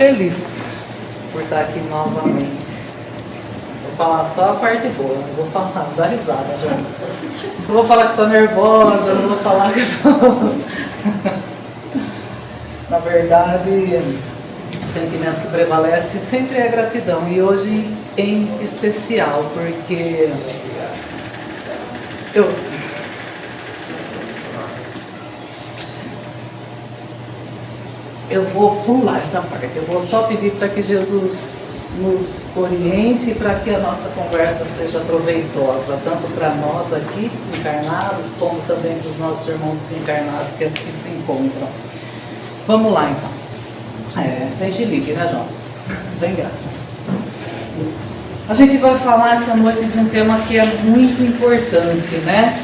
feliz por estar aqui novamente. Vou falar só a parte boa, não vou falar, dá risada já. Não vou falar que estou nervosa, não vou falar que estou... Na verdade, o sentimento que prevalece sempre é gratidão, e hoje em especial, porque eu vou pular essa parte, eu vou só pedir para que Jesus nos oriente para que a nossa conversa seja proveitosa, tanto para nós aqui encarnados, como também para os nossos irmãos desencarnados que aqui se encontram. Vamos lá então. Sem chilique, né, João? Sem graça. A gente vai falar essa noite de um tema que é muito importante, né?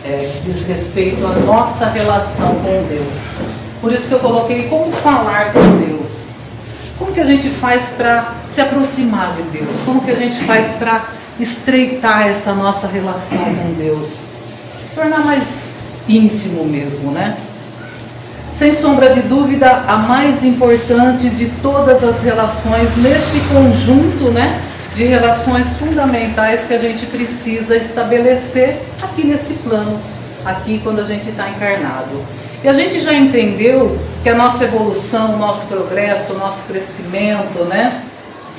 Que diz respeito à nossa relação com Deus. Por isso que eu coloquei como falar com Deus. Como que a gente faz para se aproximar de Deus? Como que a gente faz para estreitar essa nossa relação com Deus? Tornar mais íntimo mesmo, né? Sem sombra de dúvida, a mais importante de todas as relações, nesse conjunto, né, de relações fundamentais que a gente precisa estabelecer aqui nesse plano, aqui quando a gente está encarnado. E a gente já entendeu que a nossa evolução, o nosso progresso, o nosso crescimento, né,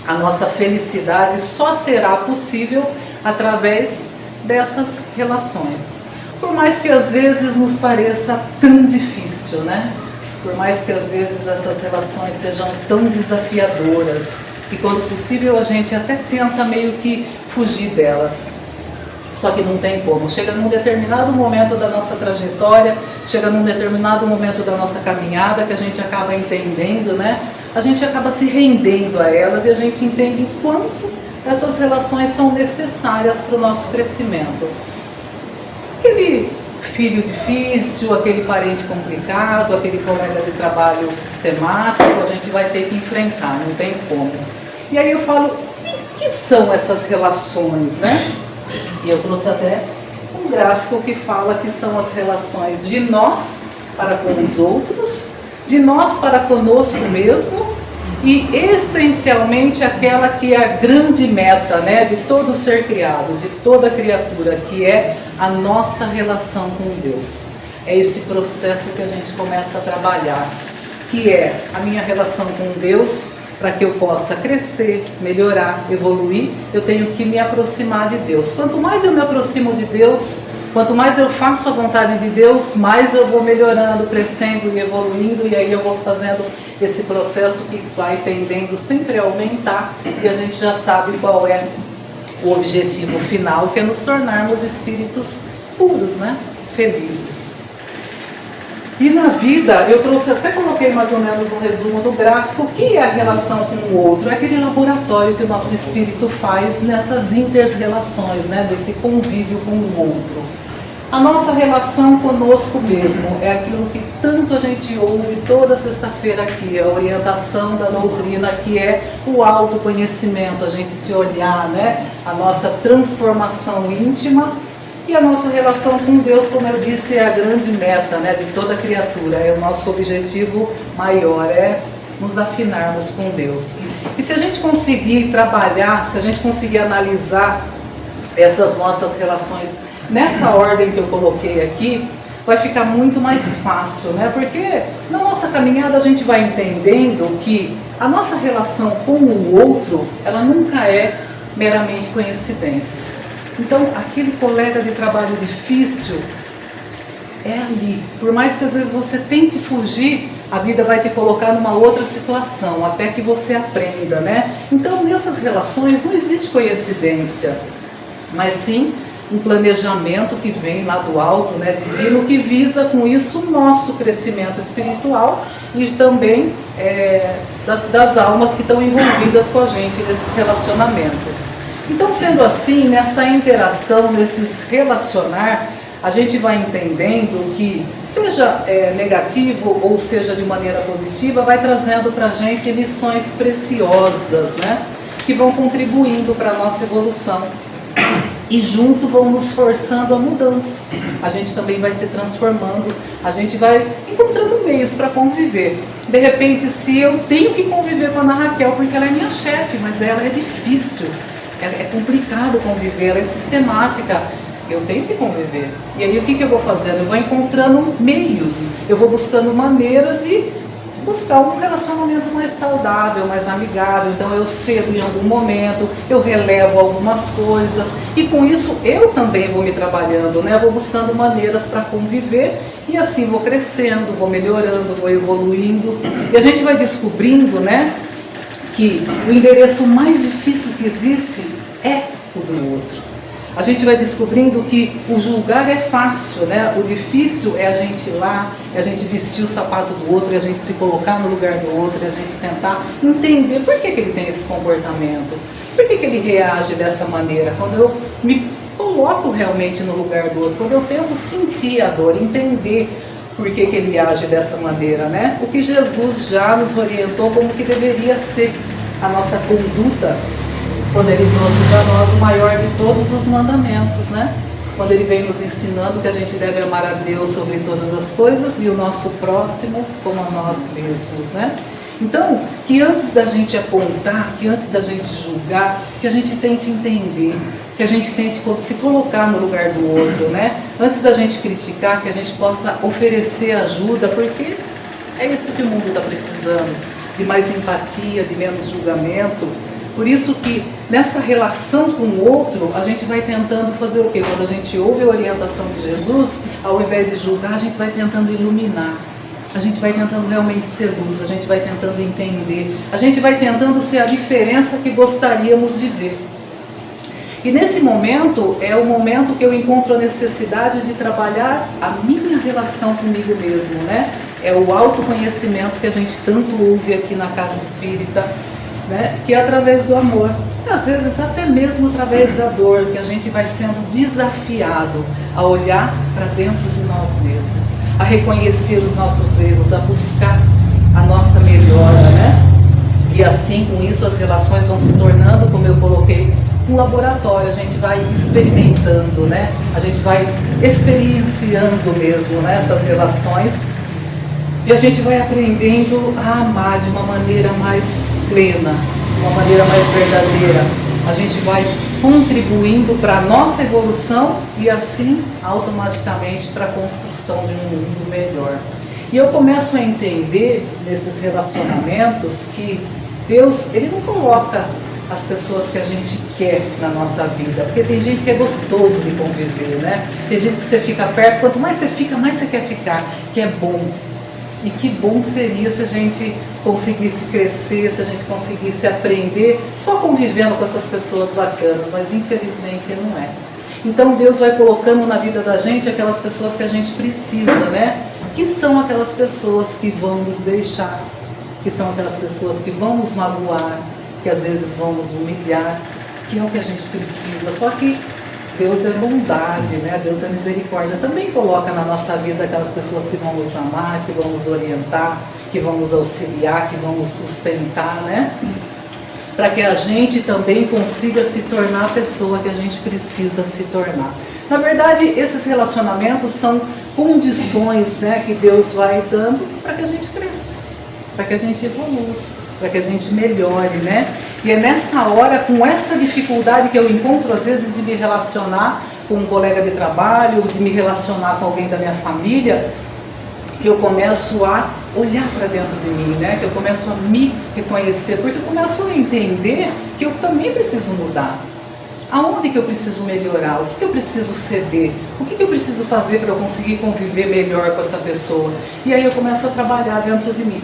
a nossa felicidade só será possível através dessas relações. Por mais que às vezes nos pareça tão difícil, né? Por mais que às vezes essas relações sejam tão desafiadoras, e quando possível a gente até tenta meio que fugir delas. Só que não tem como. Chega num determinado momento da nossa trajetória, chega num determinado momento da nossa caminhada que a gente acaba entendendo, né? A gente acaba se rendendo a elas e a gente entende o quanto essas relações são necessárias para o nosso crescimento. Aquele filho difícil, aquele parente complicado, aquele colega de trabalho sistemático, a gente vai ter que enfrentar, não tem como. E aí eu falo, o que são essas relações, né? E eu trouxe até um gráfico que fala que são as relações de nós para com os outros, de nós para conosco mesmo, e essencialmente aquela que é a grande meta, né, de todo ser criado, de toda criatura, que é a nossa relação com Deus. É esse processo que a gente começa a trabalhar, que é a minha relação com Deus. Para que eu possa crescer, melhorar, evoluir, eu tenho que me aproximar de Deus. Quanto mais eu me aproximo de Deus, quanto mais eu faço a vontade de Deus, mais eu vou melhorando, crescendo e evoluindo, e aí eu vou fazendo esse processo que vai tendendo sempre a aumentar, e a gente já sabe qual é o objetivo final, que é nos tornarmos espíritos puros, né? Felizes. E na vida, eu trouxe, até coloquei mais ou menos um resumo no gráfico, o que é a relação com o outro? É aquele laboratório que o nosso espírito faz nessas inter-relações, né? Desse convívio com o outro. A nossa relação conosco mesmo é aquilo que tanto a gente ouve toda sexta-feira aqui, a orientação da doutrina, que é o autoconhecimento, a gente se olhar, né? A nossa transformação íntima. E a nossa relação com Deus, como eu disse, é a grande meta, né, de toda criatura, é o nosso objetivo maior, é nos afinarmos com Deus. E se a gente conseguir trabalhar, se a gente conseguir analisar essas nossas relações nessa ordem que eu coloquei aqui, vai ficar muito mais fácil, né? Porque na nossa caminhada a gente vai entendendo que a nossa relação com o outro, ela nunca é meramente coincidência. Então, aquele colega de trabalho difícil é ali. Por mais que às vezes você tente fugir, a vida vai te colocar numa outra situação, até que você aprenda, né? Então, nessas relações não existe coincidência, mas sim um planejamento que vem lá do alto, né, divino, que visa com isso o nosso crescimento espiritual e também das almas que estão envolvidas com a gente nesses relacionamentos. Então, sendo assim, nessa interação, nesses relacionar, a gente vai entendendo que, seja negativo ou seja de maneira positiva, vai trazendo para a gente lições preciosas, né? Que vão contribuindo para a nossa evolução. e junto vão nos forçando a mudança. A gente também vai se transformando, a gente vai encontrando meios para conviver. De repente, se eu tenho que conviver com a Ana Raquel, porque ela é minha chefe, mas ela é difícil, é complicado conviver, ela é sistemática, eu tenho que conviver. E aí o que eu vou fazendo? Eu vou encontrando meios, eu vou buscando maneiras de buscar um relacionamento mais saudável, mais amigável. Então eu cedo em algum momento, eu relevo algumas coisas e com isso eu também vou me trabalhando, né? Eu vou buscando maneiras para conviver e assim vou crescendo, vou melhorando, vou evoluindo e a gente vai descobrindo, né, que o endereço mais difícil que existe é o do outro. A gente vai descobrindo que o julgar é fácil, né? O difícil é a gente ir lá, é a gente vestir o sapato do outro, é a gente se colocar no lugar do outro, é a gente tentar entender por que ele tem esse comportamento, por que ele reage dessa maneira. Quando eu me coloco realmente no lugar do outro, quando eu tento sentir a dor, entender por que ele age dessa maneira, né? O que Jesus já nos orientou como que deveria ser a nossa conduta, quando ele trouxe para nós o maior de todos os mandamentos, né? Quando ele vem nos ensinando que a gente deve amar a Deus sobre todas as coisas e o nosso próximo como a nós mesmos, né? Então, que antes da gente apontar, que antes da gente julgar, que a gente tente entender, que a gente tente se colocar no lugar do outro, né? Antes da gente criticar, que a gente possa oferecer ajuda, porque é isso que o mundo está precisando, de mais empatia, de menos julgamento. Por isso que nessa relação com o outro, a gente vai tentando fazer o quê? Quando a gente ouve a orientação de Jesus, ao invés de julgar, a gente vai tentando iluminar. A gente vai tentando realmente ser luz, a gente vai tentando entender, a gente vai tentando ser a diferença que gostaríamos de ver. E nesse momento, é o momento que eu encontro a necessidade de trabalhar a minha relação comigo mesmo, né? É o autoconhecimento que a gente tanto ouve aqui na Casa Espírita, né? Que é através do amor, às vezes até mesmo através da dor, que a gente vai sendo desafiado a olhar para dentro de nós mesmos, a reconhecer os nossos erros, a buscar a nossa melhora, né? E assim, com isso, as relações vão se tornando, como eu coloquei, um laboratório. A gente vai experimentando, né? A gente vai experienciando mesmo, né, essas relações. E a gente vai aprendendo a amar de uma maneira mais plena, de uma maneira mais verdadeira. A gente vai contribuindo para a nossa evolução e assim, automaticamente, para a construção de um mundo melhor. E eu começo a entender, nesses relacionamentos, que Deus, Ele não coloca as pessoas que a gente quer na nossa vida, porque tem gente que é gostoso de conviver, né? Tem gente que você fica perto, quanto mais você fica, mais você quer ficar, que é bom. E que bom seria se a gente conseguisse crescer, se a gente conseguisse aprender só convivendo com essas pessoas bacanas, mas infelizmente não é. Então Deus vai colocando na vida da gente aquelas pessoas que a gente precisa, né? Que são aquelas pessoas que vão nos deixar, que são aquelas pessoas que vão nos magoar, que às vezes vão nos humilhar, que é o que a gente precisa. Só que Deus é bondade, né? Deus é misericórdia. Também coloca na nossa vida aquelas pessoas que vão nos amar, que vão nos orientar, que vão nos auxiliar, que vão nos sustentar, né? Para que a gente também consiga se tornar a pessoa que a gente precisa se tornar. Na verdade, esses relacionamentos são condições, né, que Deus vai dando para que a gente cresça, para que a gente evolua, para que a gente melhore, né? E é nessa hora, com essa dificuldade que eu encontro, às vezes, de me relacionar com um colega de trabalho, de me relacionar com alguém da minha família, que eu começo a olhar para dentro de mim, né? Que eu começo a me reconhecer, porque eu começo a entender que eu também preciso mudar. Aonde que eu preciso melhorar? O que eu preciso ceder? O que eu preciso fazer para eu conseguir conviver melhor com essa pessoa? E aí eu começo a trabalhar dentro de mim.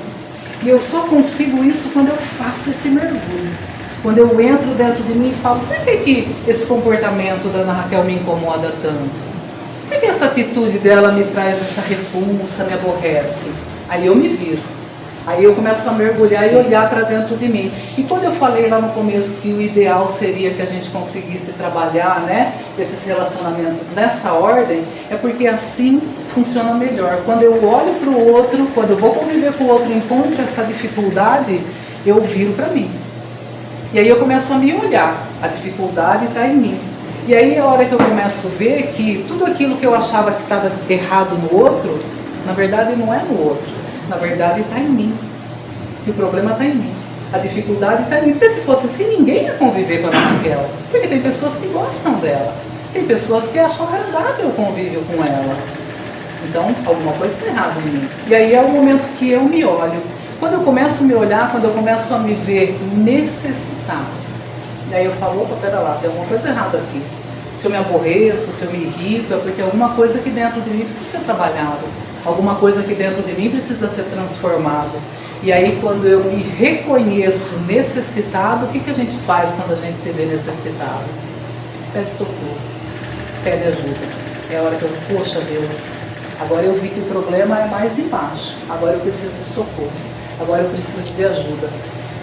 E eu só consigo isso quando eu faço esse mergulho. Quando eu entro dentro de mim e falo, por que esse comportamento da Ana Raquel me incomoda tanto? Por que essa atitude dela me traz essa repulsa, me aborrece? Aí eu me viro. Aí eu começo a mergulhar e olhar para dentro de mim. E quando eu falei lá no começo que o ideal seria que a gente conseguisse trabalhar, né, esses relacionamentos nessa ordem, é porque assim funciona melhor. Quando eu olho para o outro, quando eu vou conviver com o outro e encontro essa dificuldade, eu viro para mim. E aí eu começo a me olhar. A dificuldade está em mim. E aí é a hora que eu começo a ver que tudo aquilo que eu achava que estava errado no outro, na verdade não é no outro, na verdade está em mim. Que o problema está em mim. A dificuldade está em mim. Porque se fosse assim, ninguém ia conviver com a Raquel. Porque tem pessoas que gostam dela. Tem pessoas que acham agradável o convívio com ela. Então, alguma coisa está errada em mim. E aí é o momento que eu me olho. Quando eu começo a me olhar, quando eu começo a me ver necessitado, e aí eu falo, opa, pera lá, tem alguma coisa errada aqui. Se eu me aborreço, se eu me irrito, é porque alguma coisa aqui dentro de mim precisa ser trabalhada. Alguma coisa aqui dentro de mim precisa ser transformada. E aí, quando eu me reconheço necessitado, o que a gente faz quando a gente se vê necessitado? Pede socorro, pede ajuda. É a hora que eu, poxa Deus, agora eu vi que o problema é mais embaixo, agora eu preciso de socorro, agora eu preciso de ajuda.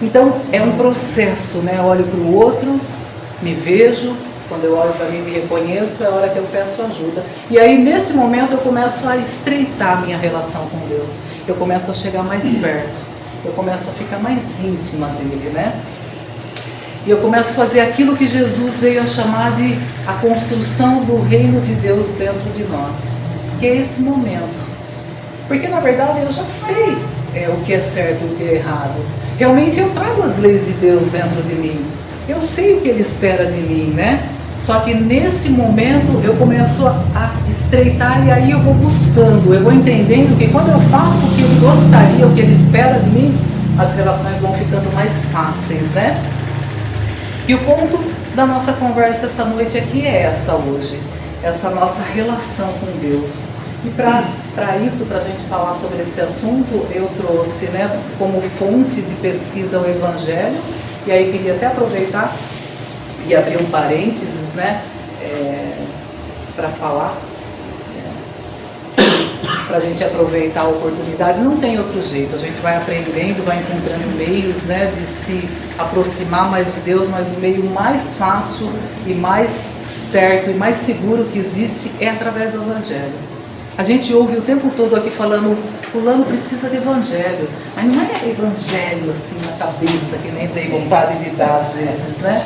Então, é um processo, né? Eu olho para o outro, me vejo, quando eu olho para mim me reconheço, é a hora que eu peço ajuda. E aí, nesse momento, eu começo a estreitar a minha relação com Deus. Eu começo a chegar mais perto, eu começo a ficar mais íntima dele, né? E eu começo a fazer aquilo que Jesus veio a chamar de a construção do reino de Deus dentro de nós, que é esse momento. Porque, na verdade, eu já sei o que é certo e o que é errado. Realmente, eu trago as leis de Deus dentro de mim. Eu sei o que Ele espera de mim, né? Só que nesse momento eu começo a estreitar e aí eu vou buscando, eu vou entendendo que quando eu faço o que Ele gostaria, o que Ele espera de mim, as relações vão ficando mais fáceis, né? E o ponto da nossa conversa essa noite aqui é essa hoje, essa nossa relação com Deus. E para isso, para a gente falar sobre esse assunto, eu trouxe, né, como fonte de pesquisa o Evangelho, e aí queria até aproveitar e abrir um parênteses, né, para falar, para a gente aproveitar a oportunidade. Não tem outro jeito, a gente vai aprendendo, vai encontrando meios, né, de se aproximar mais de Deus, mas o meio mais fácil e mais certo e mais seguro que existe é através do Evangelho. A gente ouve o tempo todo aqui falando, fulano precisa de evangelho, mas não é evangelho assim na cabeça, que nem tem vontade de dar às vezes, né?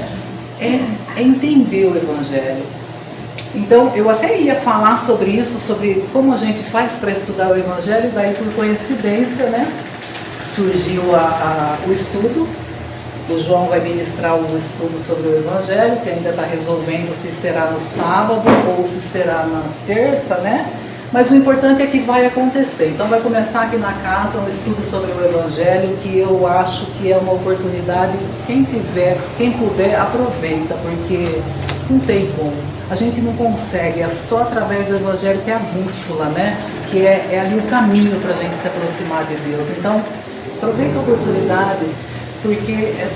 É entender o evangelho. Então, eu até ia falar sobre isso, sobre como a gente faz para estudar o evangelho, daí por coincidência, né, surgiu o estudo. O João vai ministrar o estudo sobre o evangelho, que ainda está resolvendo se será no sábado ou se será na terça, né? Mas o importante é que vai acontecer. Então vai começar aqui na casa um estudo sobre o Evangelho, que eu acho que é uma oportunidade, quem tiver, quem puder, aproveita, porque não tem como. A gente não consegue, é só através do Evangelho que é a bússola, né? Que é ali o caminho para a gente se aproximar de Deus. Então, aproveita a oportunidade, porque é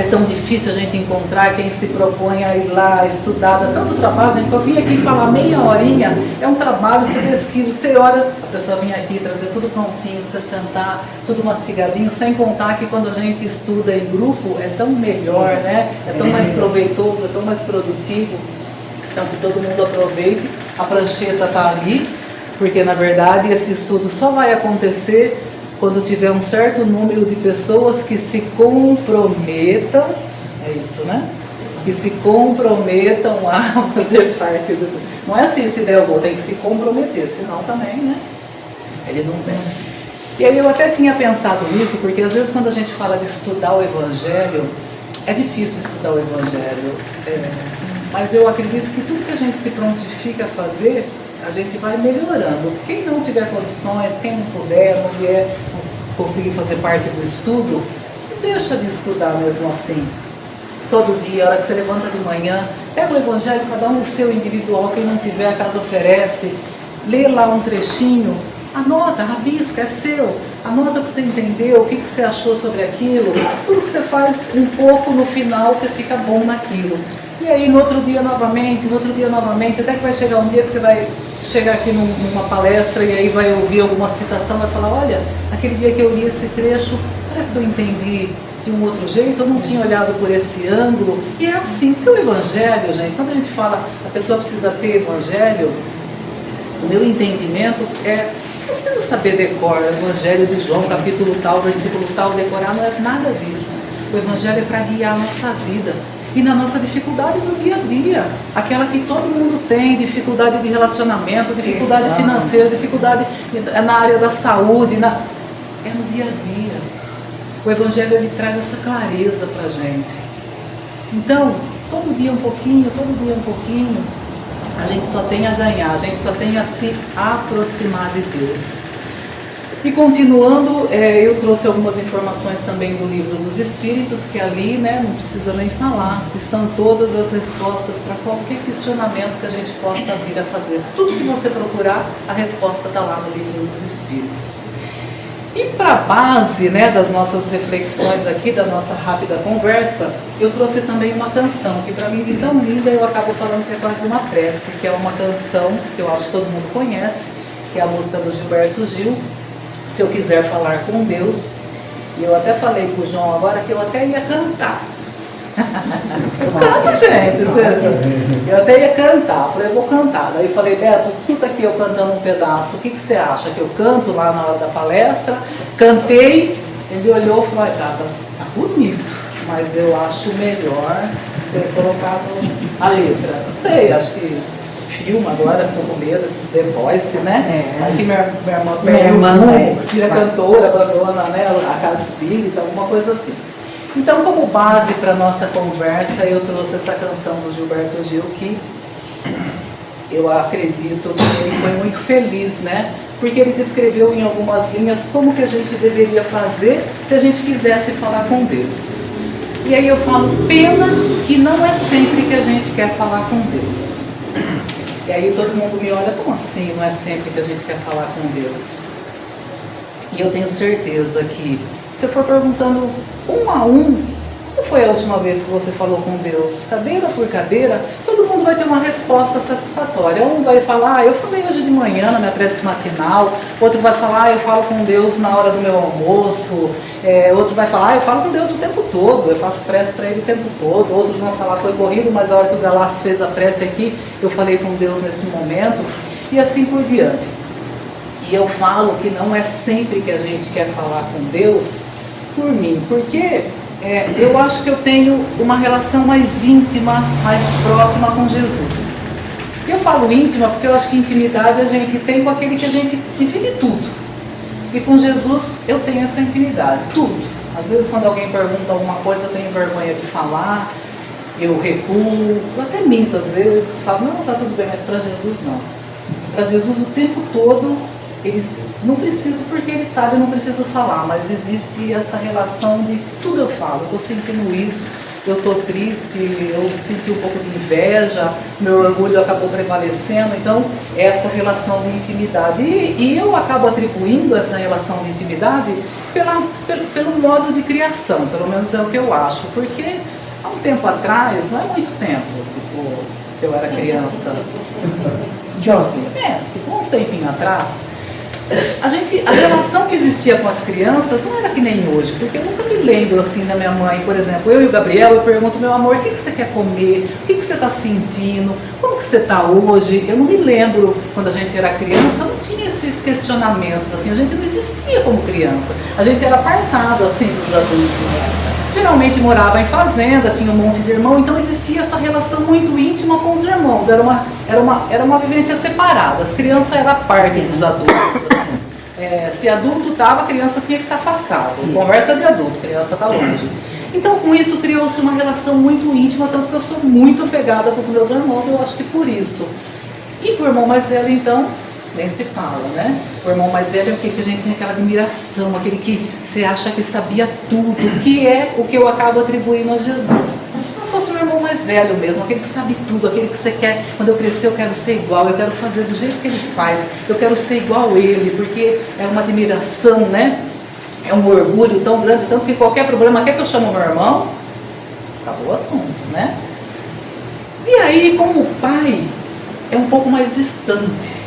tão difícil a gente encontrar quem se propõe a ir lá estudar, dá tanto trabalho, gente. Eu vim aqui falar meia horinha, é um trabalho, você pesquisa, você olha, a pessoa vem aqui trazer tudo prontinho, você sentar, tudo mastigadinho, sem contar que quando a gente estuda em grupo é tão melhor, né? É tão mais proveitoso, é tão mais produtivo. Então que todo mundo aproveite, a prancheta está ali, porque na verdade esse estudo só vai acontecer quando tiver um certo número de pessoas que se comprometam, é isso, né? Que se comprometam a fazer parte disso. Não é assim, se der eu vou, tem que se comprometer, senão também, né? Ele não vem. E aí eu até tinha pensado nisso, porque às vezes quando a gente fala de estudar o Evangelho, é difícil estudar o Evangelho. Mas eu acredito que tudo que a gente se prontifica a fazer, a gente vai melhorando. Quem não tiver condições, quem não puder, não vier conseguir fazer parte do estudo, deixa de estudar mesmo assim. Todo dia, a hora que você levanta de manhã, pega o Evangelho, cada um o seu individual, quem não tiver, a casa oferece, lê lá um trechinho, anota, rabisca, é seu, anota o que você entendeu, o que você achou sobre aquilo, tudo que você faz um pouco, no final você fica bom naquilo. E aí no outro dia novamente, até que vai chegar um dia que você vai chegar aqui numa palestra e aí vai ouvir alguma citação, vai falar, olha, aquele dia que eu li esse trecho, parece que eu entendi de um outro jeito, eu não tinha olhado por esse ângulo. E é assim, porque o Evangelho, gente, quando a gente fala, a pessoa precisa ter Evangelho, o meu entendimento não preciso saber decorar o Evangelho de João, capítulo tal, versículo tal, decorar, não é nada disso. O Evangelho é para guiar a nossa vida. e na nossa dificuldade do dia a dia, aquela que todo mundo tem, dificuldade de relacionamento, dificuldade financeira, dificuldade na área da saúde, é no dia a dia. O Evangelho, ele traz essa clareza para a gente. Então, todo dia um pouquinho, a gente só tem a ganhar, a gente só tem a se aproximar de Deus. E continuando, eu trouxe algumas informações também do Livro dos Espíritos, que ali, não precisa nem falar, estão todas as respostas para qualquer questionamento que a gente possa vir a fazer. Tudo que você procurar, a resposta está lá no Livro dos Espíritos. E para a base, das nossas reflexões aqui, da nossa rápida conversa, eu trouxe também uma canção, que para mim é tão linda, eu acabo falando que é quase uma prece, que é uma canção que eu acho que todo mundo conhece, que é a música do Gilberto Gil, Se Eu Quiser Falar com Deus. E eu até falei para o João agora que eu até ia cantar. Eu canto, gente, eu até ia cantar, falei, eu vou cantar. Daí falei, Beto, escuta aqui eu cantando um pedaço, o que você acha? Que eu canto lá na hora da palestra? Cantei, ele olhou e falou, tá bonito, mas eu acho melhor ser colocado a letra. Não sei, acho que filma agora, ficou com medo, esses The Voice, Aqui minha irmã vira cantora, abandona a casa espírita, alguma coisa assim. Então, como base para a nossa conversa, eu trouxe essa canção do Gilberto Gil, que eu acredito que ele foi muito feliz, porque ele descreveu em algumas linhas como que a gente deveria fazer se a gente quisesse falar com Deus. E aí eu falo, pena que não é sempre que a gente quer falar com Deus. E aí todo mundo me olha, como assim não é sempre que a gente quer falar com Deus? E eu tenho certeza que, se eu for perguntando um a um, quando foi a última vez que você falou com Deus? Cadeira por cadeira, todo mundo vai ter uma resposta satisfatória. Um vai falar, eu falei hoje de manhã na minha prece matinal. Outro vai falar, eu falo com Deus na hora do meu almoço. Outro vai falar, eu falo com Deus o tempo todo, eu faço prece para Ele o tempo todo. Outros vão falar, foi corrido, mas a hora que o Galás fez a prece aqui, eu falei com Deus nesse momento. E assim por diante. E eu falo que não é sempre que a gente quer falar com Deus por mim, porque eu acho que eu tenho uma relação mais íntima, mais próxima com Jesus. Eu falo íntima porque eu acho que intimidade a gente tem com aquele que a gente divide tudo. E com Jesus eu tenho essa intimidade, tudo. Às vezes quando alguém pergunta alguma coisa eu tenho vergonha de falar, eu recuo, eu até minto às vezes, falo, não, tá tudo bem, mas para Jesus não. Para Jesus o tempo todo, ele não preciso, porque ele sabe, eu não preciso falar, mas existe essa relação de tudo eu falo, eu estou sentindo isso, eu estou triste, eu senti um pouco de inveja, meu orgulho acabou prevalecendo, então essa relação de intimidade. E eu acabo atribuindo essa relação de intimidade pelo modo de criação, pelo menos é o que eu acho, porque há um tempo atrás, não é muito tempo, que eu era criança, jovem, uns tempinhos atrás, a relação que existia com as crianças não era que nem hoje, porque eu nunca me lembro assim da minha mãe, por exemplo, eu e o Gabriel, eu pergunto, meu amor, o que você quer comer? O que você está sentindo? Como que você está hoje? Eu não me lembro, quando a gente era criança, não tinha esses questionamentos, assim, a gente não existia como criança, a gente era apartado assim dos adultos. Geralmente morava em fazenda, tinha um monte de irmão, então existia essa relação muito íntima com os irmãos, era uma vivência separada, as crianças eram parte dos adultos, assim. Se adulto estava, a criança tinha que estar afastada, conversa de adulto, criança está longe. Então com isso criou-se uma relação muito íntima, tanto que eu sou muito apegada com os meus irmãos, eu acho que por isso. E com o irmão mais velho então, nem se fala, O irmão mais velho é aquele que a gente tem aquela admiração, aquele que você acha que sabia tudo, que é o que eu acabo atribuindo a Jesus. Como se fosse o irmão mais velho mesmo, aquele que sabe tudo, aquele que você quer, quando eu crescer eu quero ser igual, eu quero fazer do jeito que ele faz, eu quero ser igual a ele, porque é uma admiração, É um orgulho tão grande, tanto que qualquer problema, quer que eu chame o meu irmão? Acabou o assunto, E aí, como o pai é um pouco mais distante,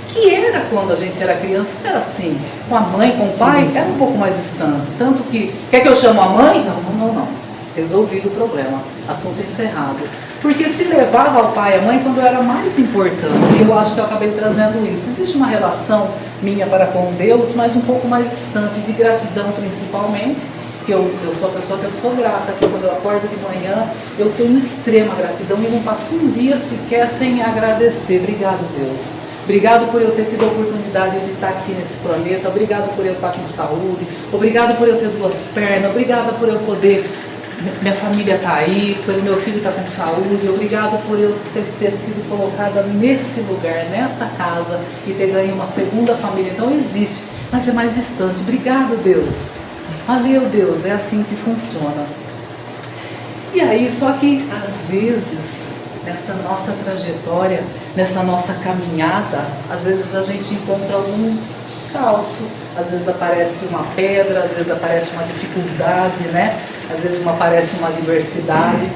que era quando a gente era criança, era assim, com a mãe, com o pai, era um pouco mais distante, tanto que, quer que eu chame a mãe? Não, resolvido o problema, assunto encerrado, porque se levava ao pai e à mãe quando era mais importante, e eu acho que eu acabei trazendo isso, existe uma relação minha para com Deus, mas um pouco mais distante, de gratidão principalmente, que eu sou a pessoa que eu sou grata, que quando eu acordo de manhã, eu tenho extrema gratidão e não passo um dia sequer sem agradecer. Obrigado, Deus. Obrigado por eu ter tido a oportunidade de estar aqui nesse planeta. Obrigado por eu estar com saúde. Obrigado por eu ter duas pernas. Obrigado por eu poder... Minha família está aí, pelo meu filho estar com saúde. Obrigado por eu ter sido colocada nesse lugar, nessa casa e ter ganho uma segunda família. Então existe, mas é mais distante. Obrigado, Deus. Valeu, Deus. É assim que funciona. E aí, só que às vezes, nessa nossa trajetória, nessa nossa caminhada, às vezes a gente encontra algum calço, às vezes aparece uma pedra, às vezes aparece uma dificuldade, né? Às vezes aparece uma adversidade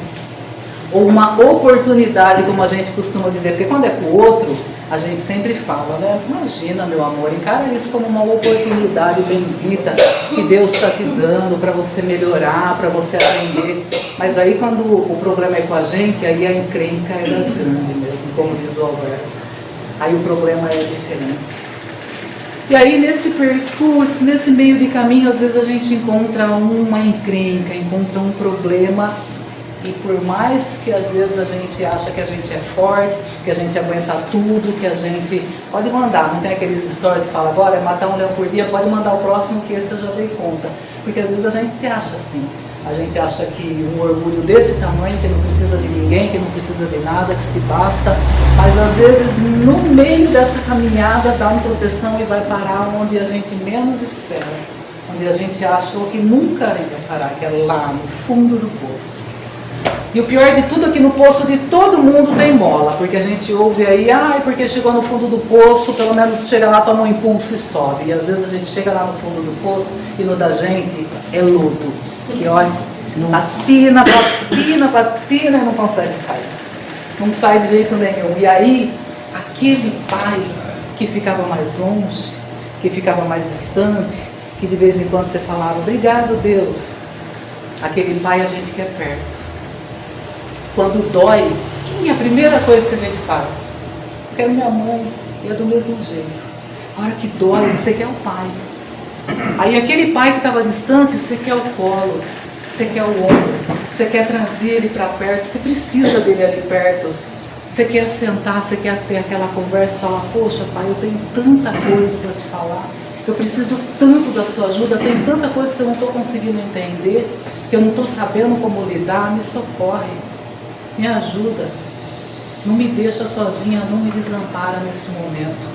ou uma oportunidade, como a gente costuma dizer, porque quando é com o outro, a gente sempre fala, né? Imagina, meu amor, encara isso como uma oportunidade bendita que Deus está te dando para você melhorar, para você aprender. Mas aí quando o problema é com a gente, aí a encrenca é das grandes mesmo, como diz o Alberto. Aí o problema é diferente. E aí nesse percurso, nesse meio de caminho, às vezes a gente encontra uma encrenca, encontra um problema. E por mais que às vezes a gente acha que a gente é forte, que a gente aguenta tudo, que a gente pode mandar, não tem aqueles stories que falam agora é matar um leão por dia, pode mandar o próximo que esse eu já dei conta. Porque às vezes a gente se acha assim. A gente acha que um orgulho desse tamanho, que não precisa de ninguém, que não precisa de nada, que se basta. Mas às vezes no meio dessa caminhada dá uma tropeção e vai parar onde a gente menos espera. Onde a gente achou que nunca ia parar, que é lá no fundo do poço. E o pior de tudo é que no poço de todo mundo tem bola, porque a gente ouve aí, porque chegou no fundo do poço, pelo menos chega lá, toma um impulso e sobe. E às vezes a gente chega lá no fundo do poço e no da gente é lodo. Que olha, patina e não consegue sair. Não sai de jeito nenhum. E aí, aquele pai que ficava mais longe, que ficava mais distante, que de vez em quando você falava, obrigado, Deus. Aquele pai a gente quer perto. Quando dói, quem é a primeira coisa que a gente faz? Eu quero minha mãe, e é do mesmo jeito. A hora que dói, você quer o pai. Aí aquele pai que estava distante, você quer o colo, você quer o ombro, você quer trazer ele para perto, você precisa dele ali perto. Você quer sentar, você quer ter aquela conversa e falar, poxa pai, eu tenho tanta coisa para te falar, eu preciso tanto da sua ajuda, tem tanta coisa que eu não estou conseguindo entender, que eu não estou sabendo como lidar, me socorre, me ajuda, não me deixa sozinha, não me desampara nesse momento.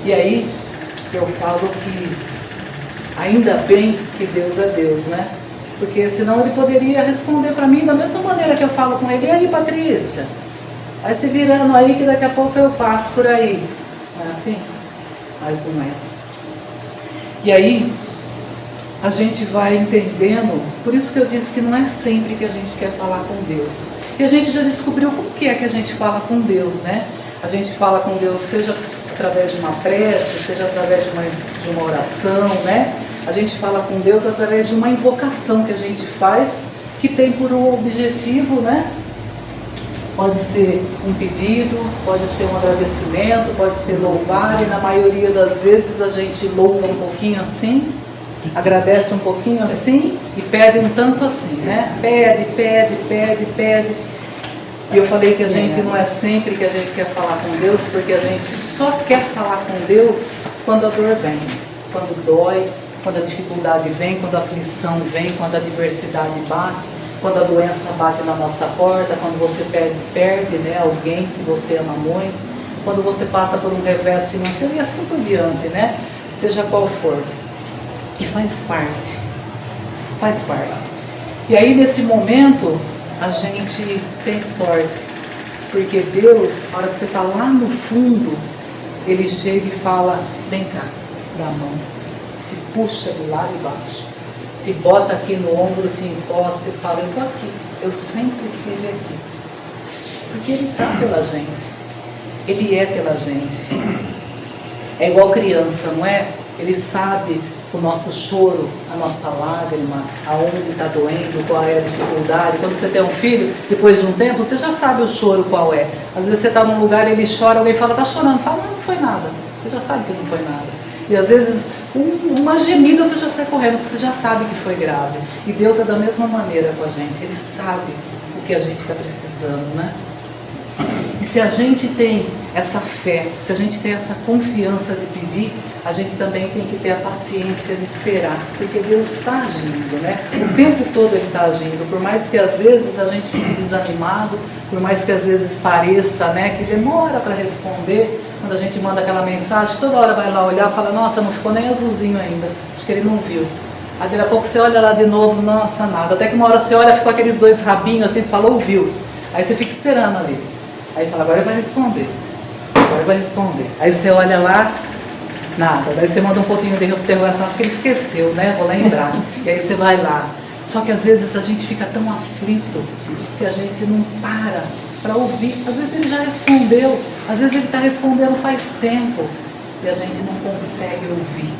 E aí, eu falo que ainda bem que Deus é Deus, né? Porque senão ele poderia responder para mim da mesma maneira que eu falo com ele, e aí Patrícia, vai se virando aí que daqui a pouco eu passo por aí. Não é assim? Mas não é. E aí, a gente vai entendendo, por isso que eu disse que não é sempre que a gente quer falar com Deus. E a gente já descobriu por que é que a gente fala com Deus, né? A gente fala com Deus, seja através de uma prece, seja através de uma oração, né? A gente fala com Deus através de uma invocação que a gente faz, que tem por objetivo, né? Pode ser um pedido, pode ser um agradecimento, pode ser louvar, e na maioria das vezes a gente louva um pouquinho assim, agradece um pouquinho assim e pede um tanto assim, né? Pede. E eu falei que a gente não é sempre que a gente quer falar com Deus, porque a gente só quer falar com Deus quando a dor vem, quando dói, quando a dificuldade vem, quando a aflição vem, quando a adversidade bate, quando a doença bate na nossa porta, quando você perde, né, alguém que você ama muito, quando você passa por um revés financeiro e assim por diante, né? Seja qual for. E faz parte. E aí nesse momento a gente tem sorte, porque Deus, na hora que você está lá no fundo, Ele chega e fala, vem cá, dá a mão, te puxa do lado de baixo, te bota aqui no ombro, te encosta e fala, eu estou aqui, eu sempre estive aqui. Porque Ele está pela gente, Ele é pela gente. É igual criança, não é? Ele sabe o nosso choro, a nossa lágrima, aonde está doendo, qual é a dificuldade. Quando você tem um filho, depois de um tempo, você já sabe o choro qual é. Às vezes você está num lugar e ele chora, alguém fala, está chorando. Fala, não foi nada. Você já sabe que não foi nada. E às vezes uma gemida você já sai correndo, porque você já sabe que foi grave. E Deus é da mesma maneira com a gente, Ele sabe o que a gente está precisando, né? E se a gente tem essa fé, se a gente tem essa confiança de pedir, a gente também tem que ter a paciência de esperar, porque Deus está agindo, né? O tempo todo Ele está agindo, por mais que às vezes a gente fique desanimado, por mais que às vezes pareça, né, que demora para responder, quando a gente manda aquela mensagem, toda hora vai lá olhar e fala, nossa, não ficou nem azulzinho ainda, acho que ele não viu. Aí daqui a pouco você olha lá de novo, nossa, nada, até que uma hora você olha, ficou aqueles dois rabinhos assim, você fala, ouviu. Aí você fica esperando ali. Aí fala, agora ele vai responder. Agora ele vai responder. Aí você olha lá, nada. Daí você manda um pouquinho de interrogação, acho que ele esqueceu, né? Vou lembrar. E aí você vai lá. Só que às vezes a gente fica tão aflito que a gente não para ouvir. Às vezes ele já respondeu, às vezes ele está respondendo faz tempo e a gente não consegue ouvir.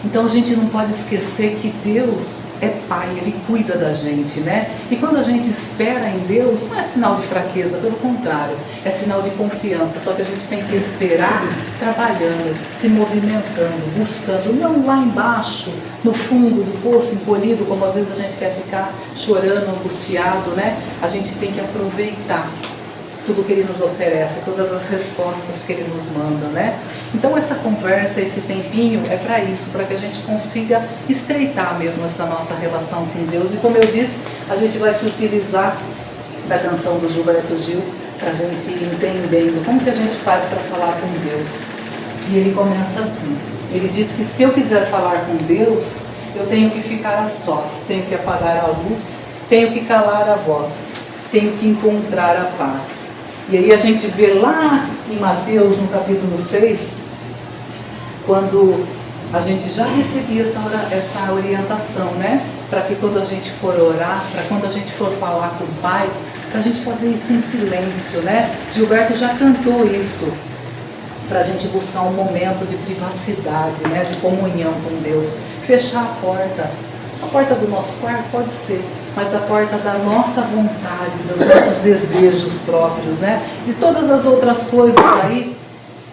Então a gente não pode esquecer que Deus é Pai, Ele cuida da gente, né? E quando a gente espera em Deus, não é sinal de fraqueza, pelo contrário, é sinal de confiança. Só que a gente tem que esperar trabalhando, se movimentando, buscando, não lá embaixo, no fundo do poço, encolhido, como às vezes a gente quer ficar chorando, angustiado, né? A gente tem que aproveitar tudo que Ele nos oferece, todas as respostas que Ele nos manda, né? Então essa conversa, esse tempinho é para isso, para que a gente consiga estreitar mesmo essa nossa relação com Deus. E como eu disse, a gente vai se utilizar da canção do Gilberto Gil para a gente ir entendendo como que a gente faz para falar com Deus. E ele começa assim, ele diz que se eu quiser falar com Deus, eu tenho que ficar a sós, tenho que apagar a luz, tenho que calar a voz, tenho que encontrar a paz. E aí a gente vê lá em Mateus, no capítulo 6, quando a gente já recebia essa orientação, né? Para que quando a gente for orar, para quando a gente for falar com o Pai, para a gente fazer isso em silêncio, né? Gilberto já cantou isso, para a gente buscar um momento de privacidade, né? De comunhão com Deus. Fechar a porta do nosso quarto pode ser, mas a porta da nossa vontade, dos nossos desejos próprios, né? De todas as outras coisas aí,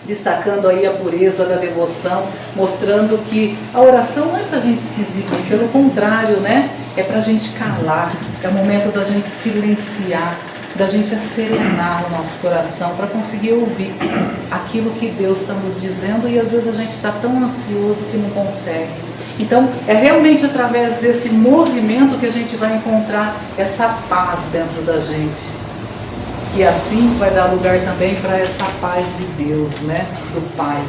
destacando aí a pureza da devoção, mostrando que a oração não é para a gente se exibir, pelo contrário, né? É para a gente calar, é o momento da gente silenciar, da gente acerenar o nosso coração para conseguir ouvir aquilo que Deus está nos dizendo, e às vezes a gente está tão ansioso que não consegue. Então, é realmente através desse movimento que a gente vai encontrar essa paz dentro da gente. Que assim vai dar lugar também para essa paz de Deus, né? Do Pai.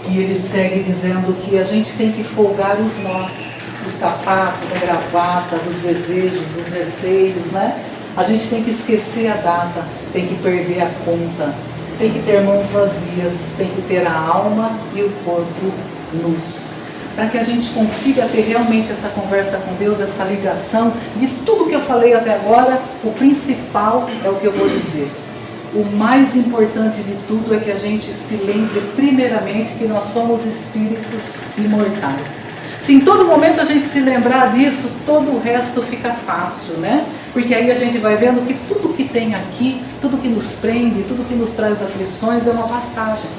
E ele segue dizendo que a gente tem que folgar os nós, do sapato, da gravata, dos desejos, dos receios, né? A gente tem que esquecer a data, tem que perder a conta, tem que ter mãos vazias, tem que ter a alma e o corpo nus, para que a gente consiga ter realmente essa conversa com Deus, essa ligação. De tudo que eu falei até agora, o principal é o que eu vou dizer. O mais importante de tudo é que a gente se lembre primeiramente que nós somos espíritos imortais. Se em todo momento a gente se lembrar disso, todo o resto fica fácil, né? Porque aí a gente vai vendo que tudo que tem aqui, tudo que nos prende, tudo que nos traz aflições é uma passagem.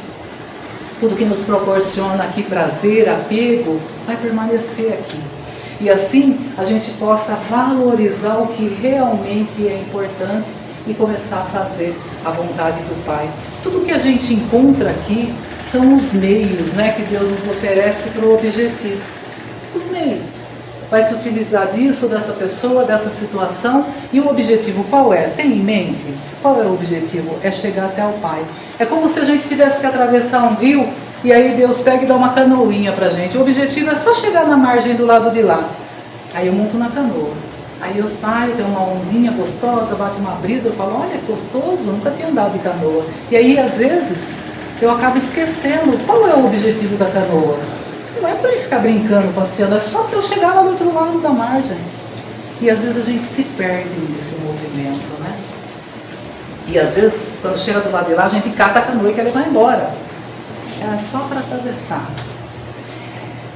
Tudo que nos proporciona aqui prazer, apego, vai permanecer aqui. E assim a gente possa valorizar o que realmente é importante e começar a fazer a vontade do Pai. Tudo que a gente encontra aqui são os meios, né, que Deus nos oferece para o objetivo. Os meios. Vai se utilizar disso, dessa pessoa, dessa situação, e o objetivo qual é? Tem em mente? Qual é o objetivo? É chegar até o Pai. É como se a gente tivesse que atravessar um rio e aí Deus pega e dá uma canoinha pra gente. O objetivo é só chegar na margem do lado de lá. Aí eu monto na canoa. Aí eu saio, tem uma ondinha gostosa, bate uma brisa, eu falo, olha, que gostoso, eu nunca tinha andado de canoa. E aí, às vezes, eu acabo esquecendo qual é o objetivo da canoa. Não é para eu ficar brincando, passeando, é só para eu chegar lá do outro lado da margem. E às vezes a gente se perde nesse movimento, né? E às vezes, quando chega do lado de lá, a gente cata a canoa e quer levar embora. É só para atravessar.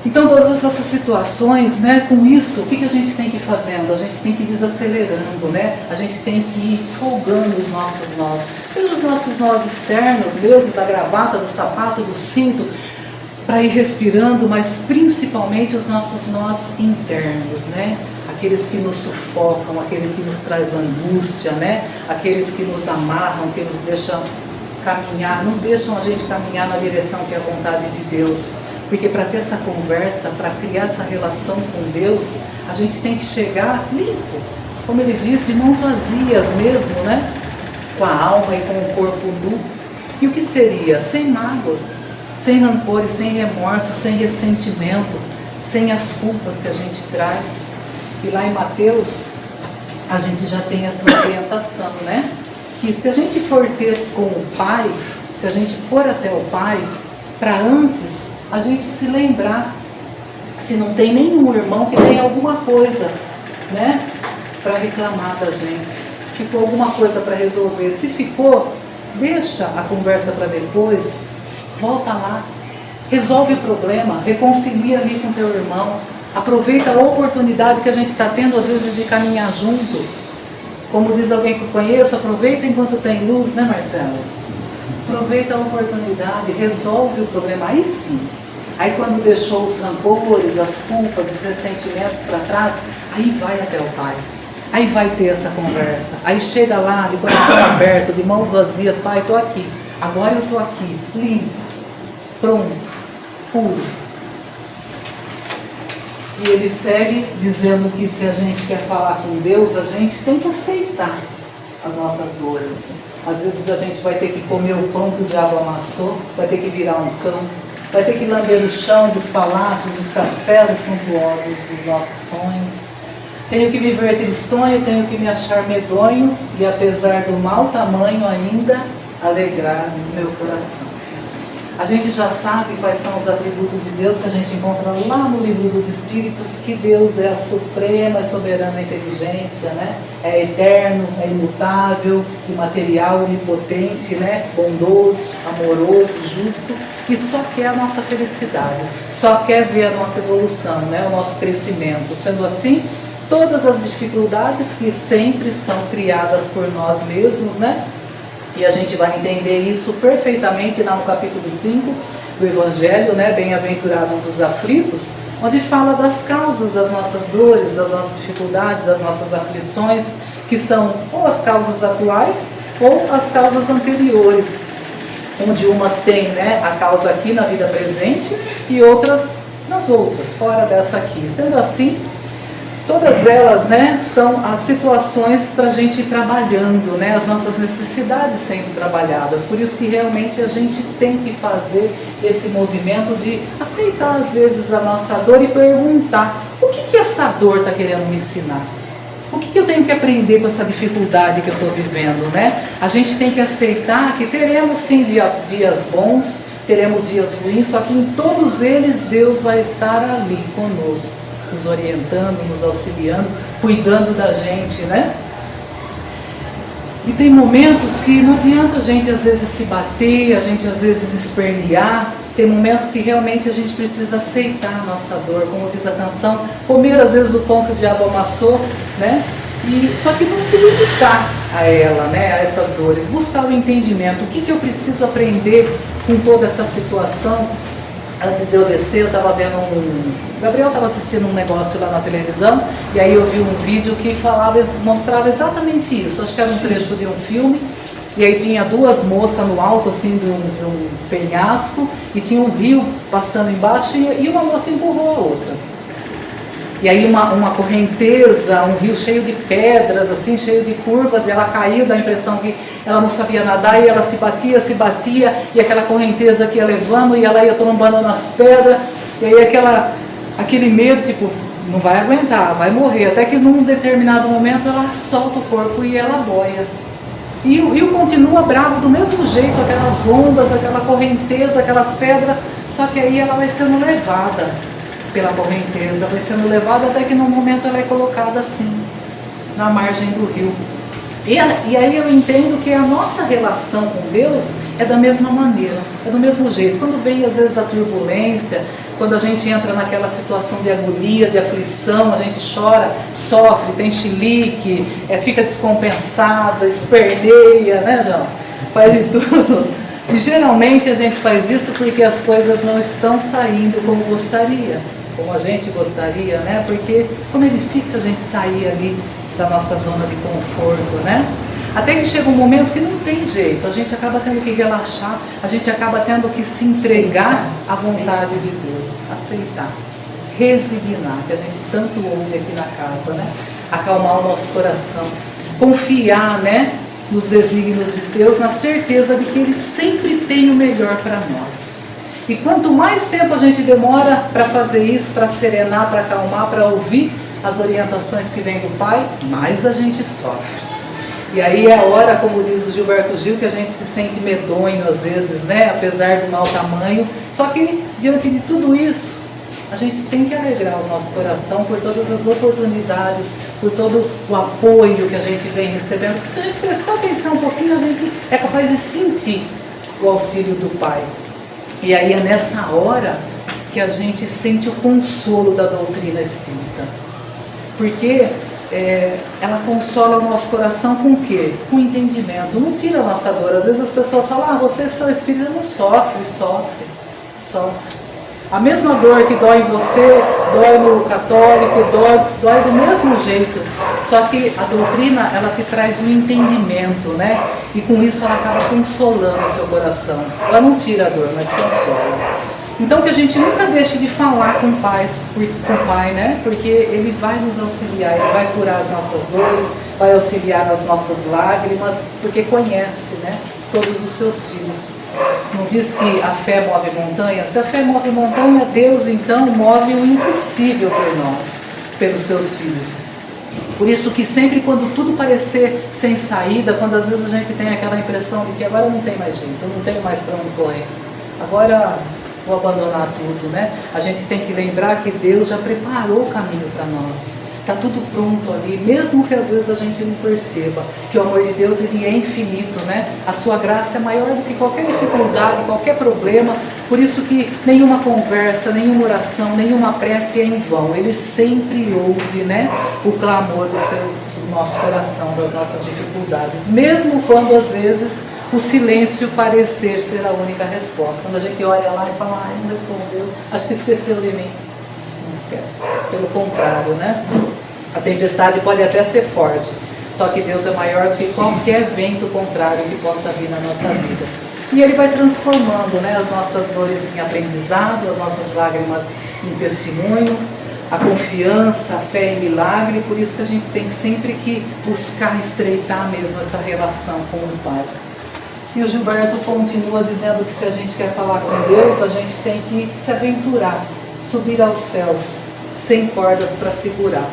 Então, todas essas situações, né, com isso, o que a gente tem que ir fazendo? A gente tem que ir desacelerando, né? A gente tem que ir folgando os nossos nós. Seja os nossos nós externos mesmo, da gravata, do sapato, do cinto, para ir respirando, mas principalmente os nossos nós internos, né? Aqueles que nos sufocam, aqueles que nos traz angústia, né? Aqueles que nos amarram, que nos deixam caminhar, não deixam a gente caminhar na direção que é a vontade de Deus. Porque para ter essa conversa, para criar essa relação com Deus, a gente tem que chegar limpo, como ele diz, de mãos vazias mesmo, né? Com a alma e com o corpo nu. E o que seria? Sem mágoas, sem rancores, sem remorso, sem ressentimento, sem as culpas que a gente traz. E lá em Mateus, a gente já tem essa orientação, né? Que se a gente for ter com o Pai, se a gente for até o Pai, para antes a gente se lembrar se não tem nenhum irmão que tenha alguma coisa, né, para reclamar da gente, ficou alguma coisa para resolver. Se ficou, deixa a conversa para depois, volta lá, resolve o problema, reconcilia ali com teu irmão, aproveita a oportunidade que a gente está tendo às vezes de caminhar junto. Como diz alguém que eu conheço, aproveita enquanto tem luz, né, Marcelo? Aproveita a oportunidade, resolve o problema, aí sim. Aí quando deixou os rancores, as culpas, os ressentimentos para trás, aí vai até o Pai. Aí vai ter essa conversa. Aí chega lá de coração aberto, de mãos vazias, Pai, estou aqui. Agora eu estou aqui, limpo, pronto, puro. E ele segue dizendo que se a gente quer falar com Deus, a gente tem que aceitar as nossas dores. Às vezes a gente vai ter que comer o pão que o diabo amassou, vai ter que virar um cão, vai ter que lamber o chão dos palácios, dos castelos suntuosos dos nossos sonhos. Tenho que me ver tristonho, tenho que me achar medonho e apesar do mau tamanho ainda, alegrar meu coração. A gente já sabe quais são os atributos de Deus que a gente encontra lá no livro dos Espíritos, que Deus é a suprema e soberana inteligência, né? É eterno, é imutável, imaterial, onipotente, né? Bondoso, amoroso, justo, e só quer a nossa felicidade, só quer ver a nossa evolução, né? O nosso crescimento. Sendo assim, todas as dificuldades que sempre são criadas por nós mesmos, né? E a gente vai entender isso perfeitamente lá no capítulo 5 do Evangelho, né? Bem-aventurados os aflitos, onde fala das causas das nossas dores, das nossas dificuldades, das nossas aflições, que são ou as causas atuais ou as causas anteriores, onde umas têm, né, a causa aqui na vida presente e outras nas outras, fora dessa aqui. Sendo assim, todas elas, né, são as situações para a gente ir trabalhando, né, as nossas necessidades sendo trabalhadas. Por isso que realmente a gente tem que fazer esse movimento de aceitar às vezes a nossa dor e perguntar: o que essa dor está querendo me ensinar? O que eu tenho que aprender com essa dificuldade que eu estou vivendo, né? A gente tem que aceitar que teremos sim dias bons, teremos dias ruins, só que em todos eles Deus vai estar ali conosco, nos orientando, nos auxiliando, cuidando da gente, né? E tem momentos que não adianta a gente às vezes se bater, a gente às vezes espernear. Tem momentos que realmente a gente precisa aceitar a nossa dor, como diz a canção, comer às vezes o pão que o diabo amassou, né? E, só que não se limitar a ela, né? A essas dores, buscar o entendimento. O que eu preciso aprender com toda essa situação? Antes de eu descer, eu estava vendo o Gabriel estava assistindo um negócio lá na televisão, e aí eu vi um vídeo que mostrava exatamente isso. Acho que era um trecho de um filme, e aí tinha duas moças no alto, assim, de um penhasco, e tinha um rio passando embaixo, e uma moça empurrou a outra. E aí uma correnteza, um rio cheio de pedras, assim, cheio de curvas, e ela caiu, dá a impressão que ela não sabia nadar, e ela se batia, e aquela correnteza que ia levando, e ela ia trombando nas pedras, e aí aquele medo, tipo, não vai aguentar, vai morrer, até que num determinado momento ela solta o corpo e ela boia. E o rio continua bravo do mesmo jeito, aquelas ondas, aquela correnteza, aquelas pedras, só que aí ela vai sendo levada pela correnteza, vai sendo levada até que no momento ela é colocada assim, na margem do rio. E aí eu entendo que a nossa relação com Deus é da mesma maneira, é do mesmo jeito. Quando vem às vezes a turbulência, quando a gente entra naquela situação de agonia, de aflição, a gente chora, sofre, tem chilique, fica descompensada, esperneia, né, João? Faz de tudo. E geralmente a gente faz isso porque as coisas não estão saindo como gostaria, como a gente gostaria, né? Porque como é difícil a gente sair ali da nossa zona de conforto, né? Até que chega um momento que não tem jeito, a gente acaba tendo que relaxar, a gente acaba tendo que se entregar à vontade de Deus, aceitar, resignar, que a gente tanto ouve aqui na casa, né? Acalmar o nosso coração, confiar, né, nos desígnios de Deus, na certeza de que Ele sempre tem o melhor para nós. E quanto mais tempo a gente demora para fazer isso, para serenar, para acalmar, para ouvir as orientações que vêm do Pai, mais a gente sofre. E aí é a hora, como diz o Gilberto Gil, que a gente se sente medonho às vezes, né? Apesar do mau tamanho. Só que diante de tudo isso, a gente tem que alegrar o nosso coração por todas as oportunidades, por todo o apoio que a gente vem recebendo. Porque se a gente prestar atenção um pouquinho, a gente é capaz de sentir o auxílio do Pai. E aí é nessa hora que a gente sente o consolo da doutrina espírita. Porque ela consola o nosso coração com o quê? Com entendimento. Não tira a nossa dor. Às vezes as pessoas falam, vocês são espíritas, não sofre. A mesma dor que dói em você, dói no católico, dói do mesmo jeito. Só que a doutrina, ela te traz um entendimento, né? E com isso ela acaba consolando o seu coração. Ela não tira a dor, mas consola. Então que a gente nunca deixe de falar com o Pai, né? Porque Ele vai nos auxiliar, Ele vai curar as nossas dores, vai auxiliar nas nossas lágrimas, porque conhece, né, todos os seus filhos. Não diz que a fé move montanha? Se a fé move montanha, Deus então move o impossível por nós, pelos seus filhos. Por isso que sempre quando tudo parecer sem saída, quando às vezes a gente tem aquela impressão de que agora não tem mais jeito, eu não tenho mais para onde correr, agora vou abandonar tudo, né? A gente tem que lembrar que Deus já preparou o caminho para nós. Está tudo pronto ali, mesmo que às vezes a gente não perceba que o amor de Deus ele é infinito, né? A sua graça é maior do que qualquer dificuldade, qualquer problema. Por isso que nenhuma conversa, nenhuma oração, nenhuma prece é em vão. Ele sempre ouve, né, o clamor do nosso coração, das nossas dificuldades, mesmo quando às vezes o silêncio parecer ser a única resposta. Quando a gente olha lá e fala, não respondeu, acho que esqueceu de mim. Não esquece, pelo contrário, né? A tempestade pode até ser forte, só que Deus é maior do que qualquer vento contrário que possa vir na nossa vida. E Ele vai transformando, né, as nossas dores em aprendizado, as nossas lágrimas em testemunho, a confiança, a fé em milagre. Por isso que a gente tem sempre que buscar estreitar mesmo essa relação com o Pai. E o Gilberto continua dizendo que se a gente quer falar com Deus, a gente tem que se aventurar, subir aos céus, sem cordas para segurar.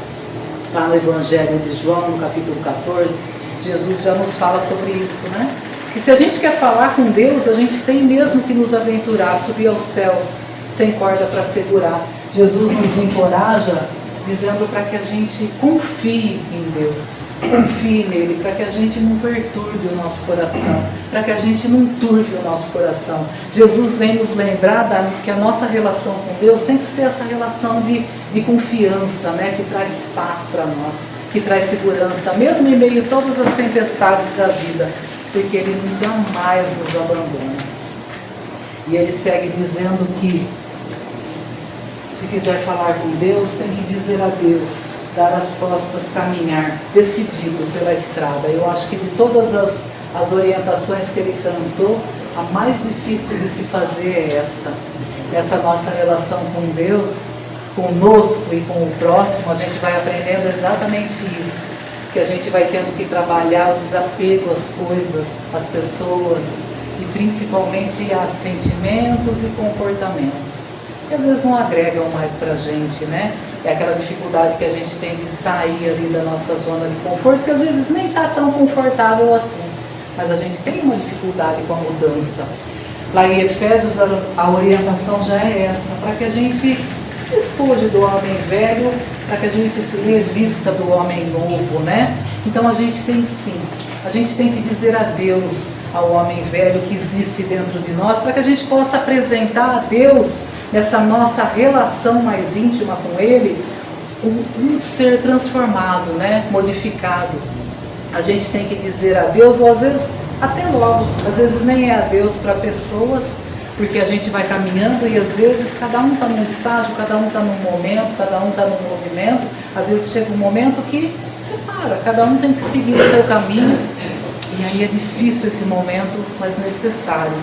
Lá no Evangelho de João, no capítulo 14, Jesus já nos fala sobre isso, né? Que se a gente quer falar com Deus, a gente tem mesmo que nos aventurar, subir aos céus, sem corda para segurar. Jesus nos encoraja dizendo para que a gente confie em Deus, confie nele, para que a gente não perturbe o nosso coração, para que a gente não turve o nosso coração. Jesus vem nos lembrar que a nossa relação com Deus tem que ser essa relação de confiança, né, que traz paz para nós, que traz segurança, mesmo em meio a todas as tempestades da vida, porque Ele jamais nos abandona. E Ele segue dizendo que se quiser falar com Deus, tem que dizer a Deus, dar as costas, caminhar, decidido pela estrada. Eu acho que de todas as orientações que ele cantou, a mais difícil de se fazer é essa nossa relação com Deus, conosco e com o próximo. A gente vai aprendendo exatamente isso, que a gente vai tendo que trabalhar o desapego às coisas, às pessoas e principalmente a sentimentos e comportamentos, que às vezes não agregam mais para a gente, né? É aquela dificuldade que a gente tem de sair ali da nossa zona de conforto, que às vezes nem está tão confortável assim, mas a gente tem uma dificuldade com a mudança. Lá em Efésios a orientação já é essa, para que a gente despoje do homem velho para que a gente se revista do homem novo, né? Então a gente tem sim, a gente tem que dizer adeus ao homem velho que existe dentro de nós, para que a gente possa apresentar a Deus, nessa nossa relação mais íntima com Ele, um ser transformado, né? Modificado. A gente tem que dizer adeus, ou às vezes até logo, às vezes nem é adeus para pessoas, porque a gente vai caminhando e às vezes cada um está num estágio, cada um está num momento, cada um está num movimento. Às vezes chega um momento que separa, cada um tem que seguir o seu caminho, e aí é difícil esse momento, mas necessário,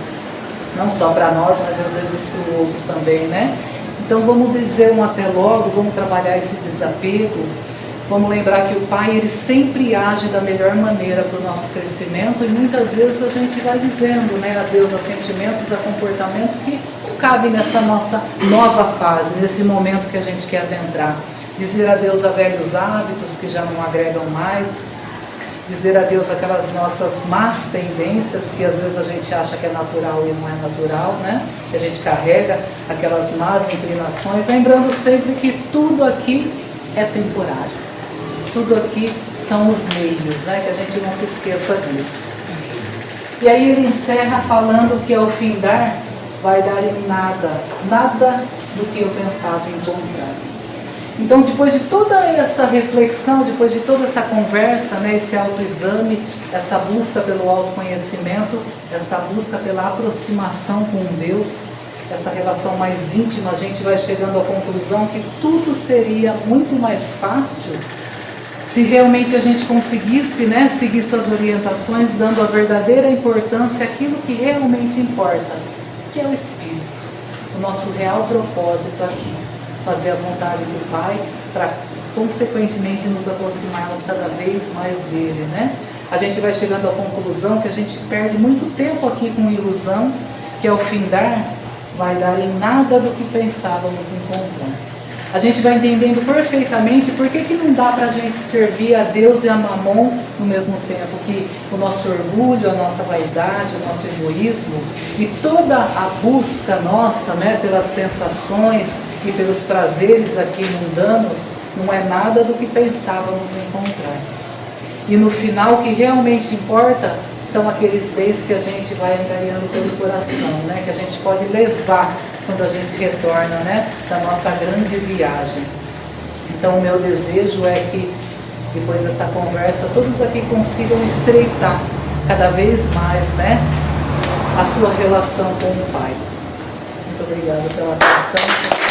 não só para nós, mas às vezes para o outro também, né? Então vamos dizer um até logo, vamos trabalhar esse desapego. Vamos lembrar que o Pai, Ele sempre age da melhor maneira para o nosso crescimento, e muitas vezes a gente vai dizendo, né, adeus a sentimentos, a comportamentos que não cabem nessa nossa nova fase, nesse momento que a gente quer adentrar. Dizer adeus a velhos hábitos que já não agregam mais, dizer adeus àquelas nossas más tendências que às vezes a gente acha que é natural e não é natural, né? Que a gente carrega aquelas más inclinações, lembrando sempre que tudo aqui é temporário. Tudo aqui são os meios, né? Que a gente não se esqueça disso. E aí ele encerra falando que ao findar vai dar em nada, nada do que eu pensava encontrar. Então, depois de toda essa reflexão, depois de toda essa conversa, né, esse autoexame, essa busca pelo autoconhecimento, essa busca pela aproximação com Deus, essa relação mais íntima, a gente vai chegando à conclusão que tudo seria muito mais fácil se realmente a gente conseguisse, né, seguir suas orientações, dando a verdadeira importância àquilo que realmente importa, que é o Espírito, o nosso real propósito aqui, fazer a vontade do Pai, para consequentemente nos aproximarmos cada vez mais dele, né? A gente vai chegando à conclusão que a gente perde muito tempo aqui com ilusão, que ao findar vai dar em nada do que pensávamos encontrar. A gente vai entendendo perfeitamente por que não dá para a gente servir a Deus e a Mamon no mesmo tempo, que o nosso orgulho, a nossa vaidade, o nosso egoísmo e toda a busca nossa, né, pelas sensações e pelos prazeres aqui mundanos não é nada do que pensávamos encontrar. E no final o que realmente importa são aqueles bens que a gente vai angariando pelo coração, né, que a gente pode levar quando a gente retorna, né, da nossa grande viagem. Então o meu desejo é que depois dessa conversa todos aqui consigam estreitar cada vez mais, né, a sua relação com o Pai. Muito obrigada pela atenção.